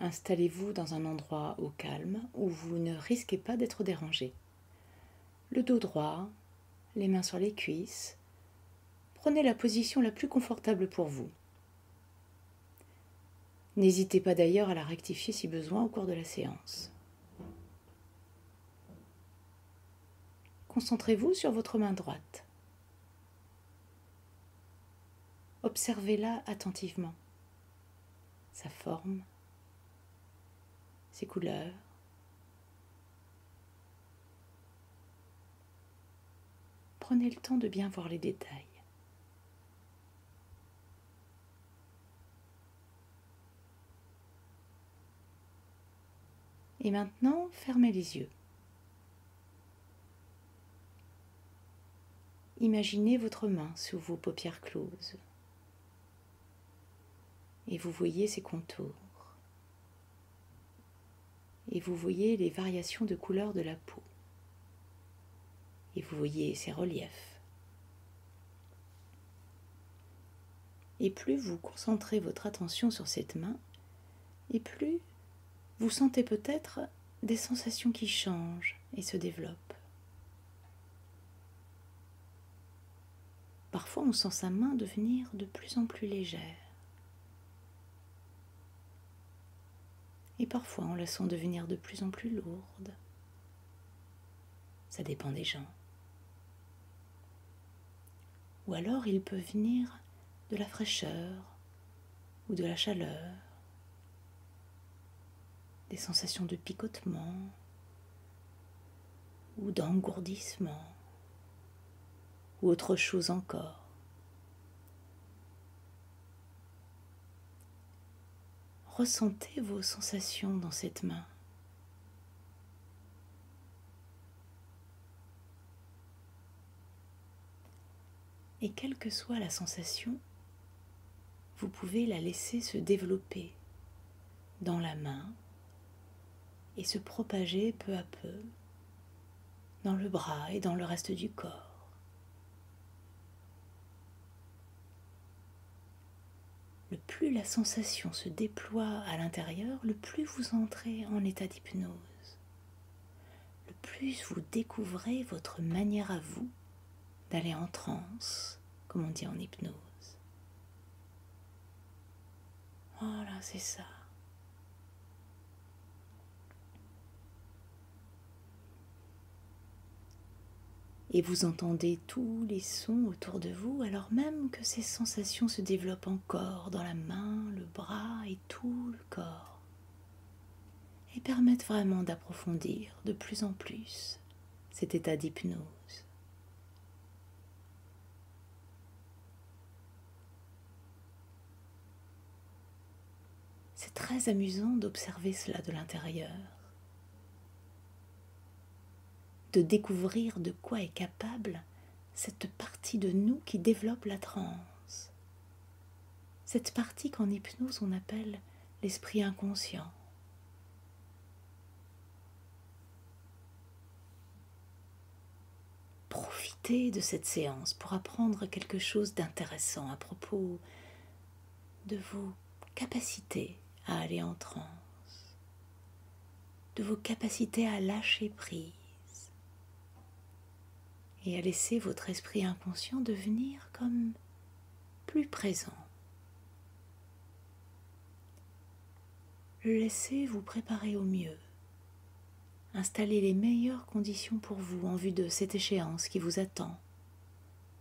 Installez-vous dans un endroit au calme où vous ne risquez pas d'être dérangé. Le dos droit, les mains sur les cuisses. Prenez la position la plus confortable pour vous. N'hésitez pas d'ailleurs à la rectifier si besoin au cours de la séance. Concentrez-vous sur votre main droite. Observez-la attentivement. Sa forme, ses couleurs. Prenez le temps de bien voir les détails. Et maintenant, fermez les yeux. Imaginez votre main sous vos paupières closes. Et vous voyez ses contours. Et vous voyez les variations de couleur de la peau. Et vous voyez ses reliefs. Et plus vous concentrez votre attention sur cette main, et plus vous sentez peut-être des sensations qui changent et se développent. Parfois, on sent sa main devenir de plus en plus légère. Et parfois, on la sent devenir de plus en plus lourde. Ça dépend des gens. Ou alors, il peut venir de la fraîcheur ou de la chaleur, des sensations de picotement ou d'engourdissement ou autre chose encore. Ressentez vos sensations dans cette main. Et quelle que soit la sensation, vous pouvez la laisser se développer dans la main et se propager peu à peu dans le bras et dans le reste du corps. Le plus la sensation se déploie à l'intérieur, le plus vous entrez en état d'hypnose. Le plus vous découvrez votre manière à vous d'aller en transe, comme on dit en hypnose. Voilà, c'est ça. Et vous entendez tous les sons autour de vous, alors même que ces sensations se développent encore dans la main, le bras et tout le corps, et permettent vraiment d'approfondir de plus en plus cet état d'hypnose. C'est très amusant d'observer cela de l'intérieur, de découvrir de quoi est capable cette partie de nous qui développe la transe. Cette partie qu'en hypnose on appelle l'esprit inconscient. Profitez de cette séance pour apprendre quelque chose d'intéressant à propos de vos capacités à aller en transe, de vos capacités à lâcher prise et à laisser votre esprit inconscient devenir comme plus présent. Le laissez vous préparer au mieux. Installez les meilleures conditions pour vous en vue de cette échéance qui vous attend,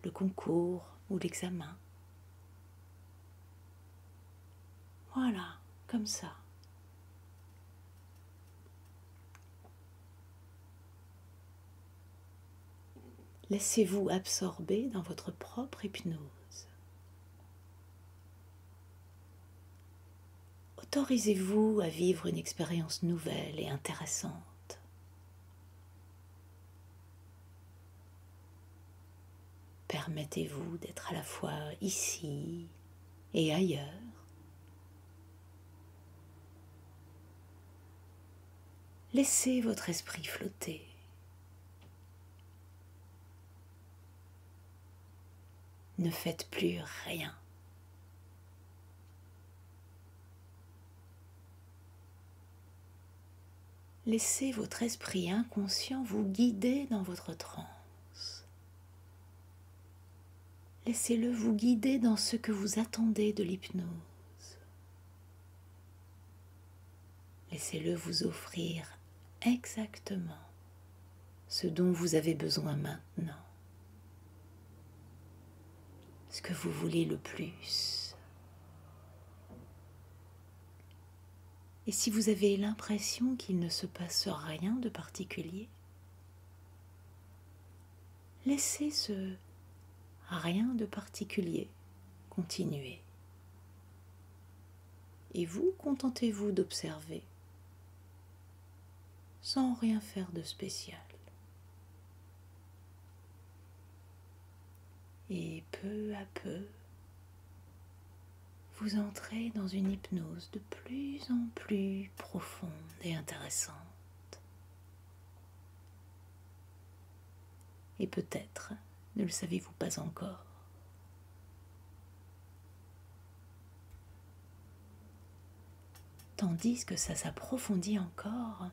le concours ou l'examen. Voilà, comme ça. Laissez-vous absorber dans votre propre hypnose. Autorisez-vous à vivre une expérience nouvelle et intéressante. Permettez-vous d'être à la fois ici et ailleurs. Laissez votre esprit flotter. Ne faites plus rien. Laissez votre esprit inconscient vous guider dans votre transe. Laissez-le vous guider dans ce que vous attendez de l'hypnose. Laissez-le vous offrir exactement ce dont vous avez besoin maintenant, ce que vous voulez le plus. Et si vous avez l'impression qu'il ne se passe rien de particulier, laissez ce rien de particulier continuer. Et vous, contentez-vous d'observer, sans rien faire de spécial. Et peu à peu, vous entrez dans une hypnose de plus en plus profonde et intéressante. Et peut-être ne le savez-vous pas encore. Tandis que ça s'approfondit encore,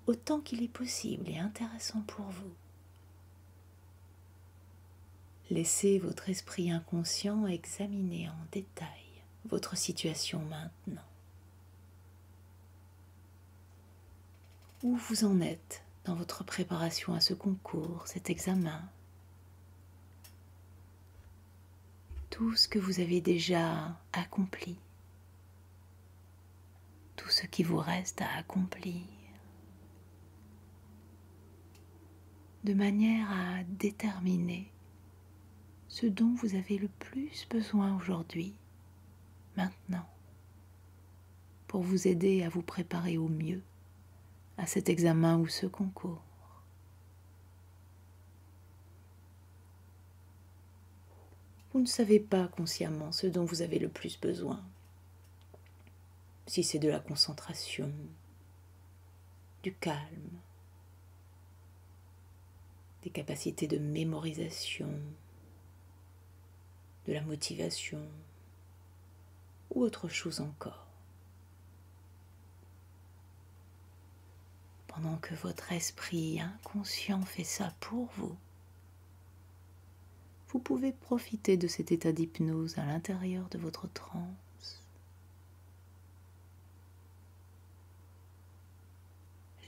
autant qu'il est possible et intéressant pour vous. Laissez votre esprit inconscient examiner en détail votre situation maintenant. Où vous en êtes dans votre préparation à ce concours, cet examen? Tout ce que vous avez déjà accompli, tout ce qui vous reste à accomplir, de manière à déterminer ce dont vous avez le plus besoin aujourd'hui, maintenant, pour vous aider à vous préparer au mieux à cet examen ou ce concours. Vous ne savez pas consciemment ce dont vous avez le plus besoin. Si c'est de la concentration, du calme, des capacités de mémorisation, de la motivation ou autre chose encore. Pendant que votre esprit inconscient fait ça pour vous, vous pouvez profiter de cet état d'hypnose à l'intérieur de votre transe.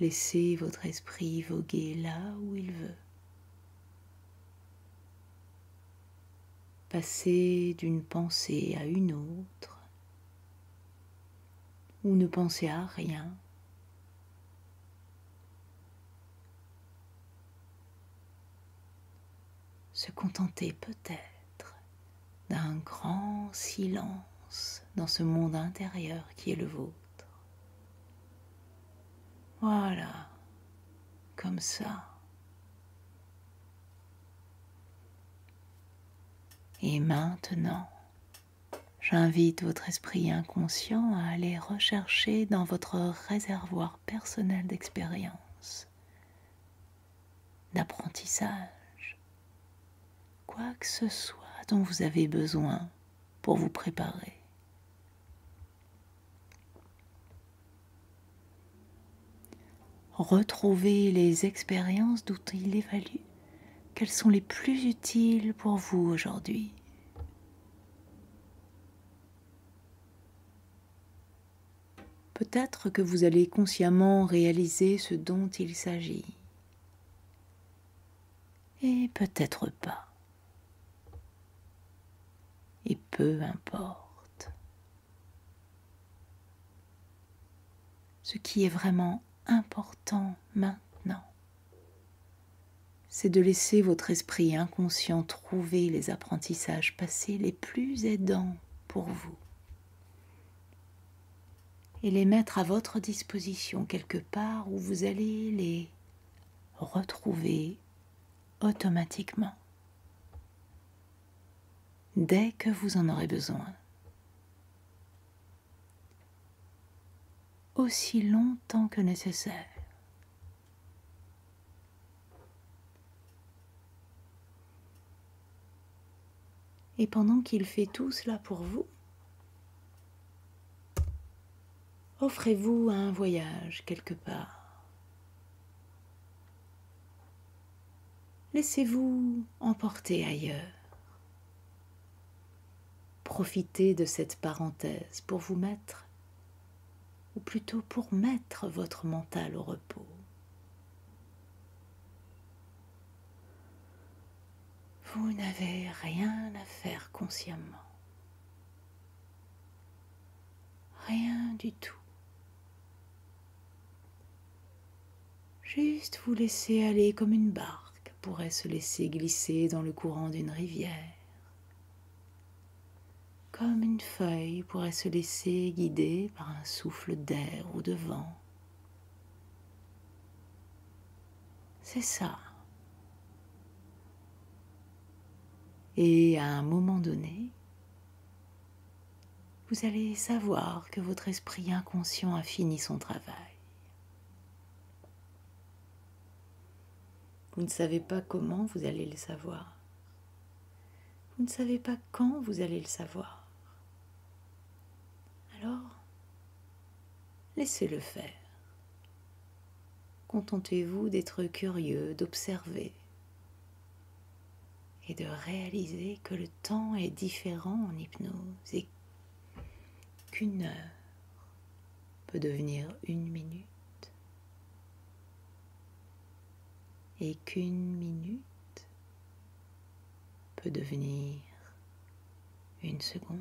Laissez votre esprit voguer là où il veut. Passer d'une pensée à une autre, ou ne penser à rien. Se contenter peut-être d'un grand silence dans ce monde intérieur qui est le vôtre. Voilà, comme ça. Et maintenant, j'invite votre esprit inconscient à aller rechercher dans votre réservoir personnel d'expérience, d'apprentissage, quoi que ce soit dont vous avez besoin pour vous préparer. Retrouvez les expériences dont il évalue quelles sont les plus utiles pour vous aujourd'hui. Peut-être que vous allez consciemment réaliser ce dont il s'agit. Et peut-être pas. Et peu importe. Ce qui est vraiment important maintenant, c'est de laisser votre esprit inconscient trouver les apprentissages passés les plus aidants pour vous et les mettre à votre disposition quelque part où vous allez les retrouver automatiquement dès que vous en aurez besoin, aussi longtemps que nécessaire. Et pendant qu'il fait tout cela pour vous, offrez-vous un voyage quelque part, Laissez-vous emporter ailleurs. Profitez de cette parenthèse pour vous mettre, ou plutôt pour mettre votre mental au repos. Vous n'avez rien à faire consciemment. Rien du tout. Juste vous laisser aller comme une barque pourrait se laisser glisser dans le courant d'une rivière. Comme une feuille pourrait se laisser guider par un souffle d'air ou de vent. C'est ça. Et à un moment donné, vous allez savoir que votre esprit inconscient a fini son travail. Vous ne savez pas comment vous allez le savoir. Vous ne savez pas quand vous allez le savoir. Alors, laissez-le faire. Contentez-vous d'être curieux, d'observer et de réaliser que le temps est différent en hypnose et qu'une heure peut devenir une minute et qu'une minute peut devenir une seconde.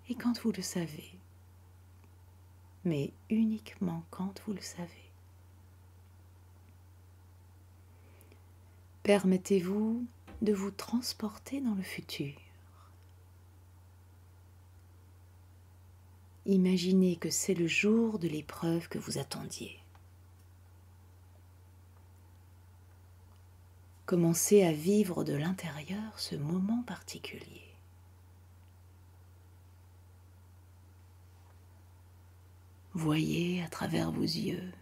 Et quand vous le savez, mais uniquement quand vous le savez, permettez-vous de vous transporter dans le futur. Imaginez que c'est le jour de l'épreuve que vous attendiez. Commencez à vivre de l'intérieur ce moment particulier. Voyez à travers vos yeux,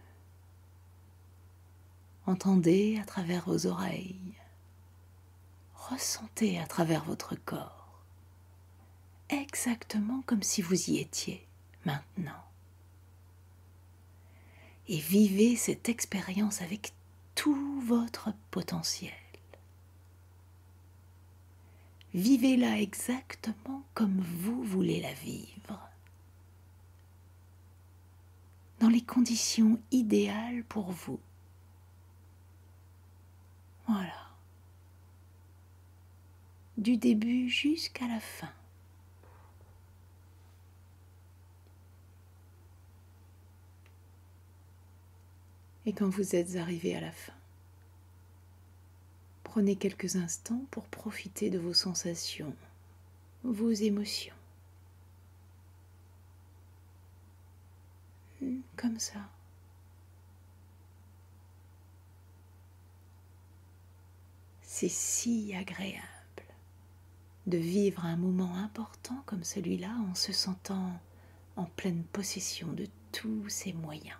entendez à travers vos oreilles, ressentez à travers votre corps, exactement comme si vous y étiez maintenant. Et vivez cette expérience avec tout votre potentiel. Vivez-la exactement comme vous voulez la vivre, dans les conditions idéales pour vous. Voilà. Du début jusqu'à la fin. Et quand vous êtes arrivé à la fin, prenez quelques instants pour profiter de vos sensations, vos émotions. Comme ça. C'est si agréable de vivre un moment important comme celui-là en se sentant en pleine possession de tous ses moyens.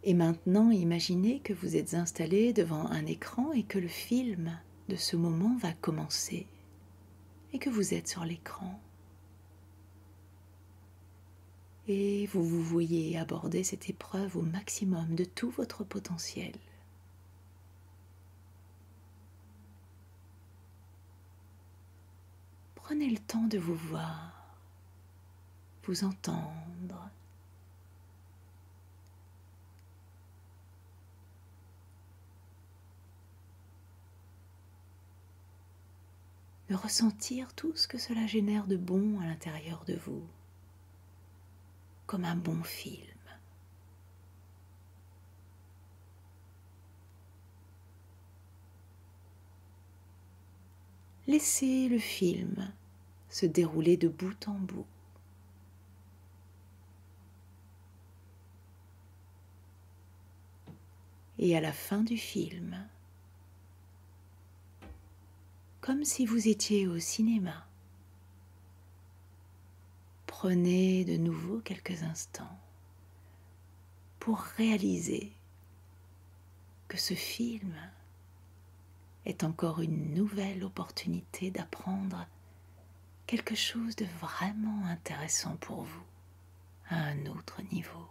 Et maintenant, imaginez que vous êtes installé devant un écran et que le film de ce moment va commencer et que vous êtes sur l'écran. Et vous vous voyez aborder cette épreuve au maximum de tout votre potentiel. Prenez le temps de vous voir, vous entendre, de ressentir tout ce que cela génère de bon à l'intérieur de vous, comme un bon film. Laissez le film se dérouler de bout en bout. Et à la fin du film, comme si vous étiez au cinéma, prenez de nouveau quelques instants pour réaliser que ce film est encore une nouvelle opportunité d'apprendre quelque chose de vraiment intéressant pour vous, à un autre niveau.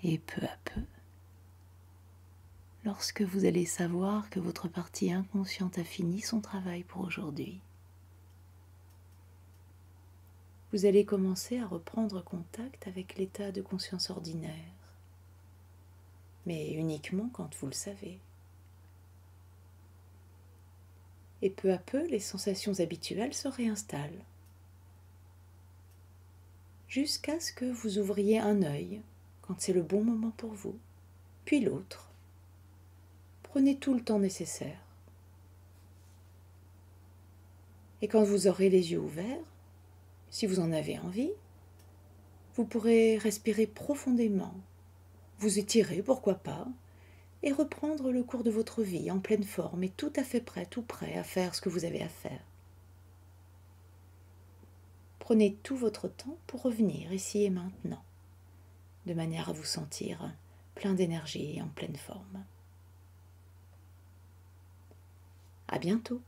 Et peu à peu, lorsque vous allez savoir que votre partie inconsciente a fini son travail pour aujourd'hui, vous allez commencer à reprendre contact avec l'état de conscience ordinaire, mais uniquement quand vous le savez. Et peu à peu, les sensations habituelles se réinstallent, jusqu'à ce que vous ouvriez un œil quand c'est le bon moment pour vous, puis l'autre. Prenez tout le temps nécessaire. Et quand vous aurez les yeux ouverts, si vous en avez envie, vous pourrez respirer profondément, vous étirer, pourquoi pas, et reprendre le cours de votre vie en pleine forme et tout à fait prêt, tout prêt à faire ce que vous avez à faire. Prenez tout votre temps pour revenir ici et maintenant, de manière à vous sentir plein d'énergie et en pleine forme. À bientôt.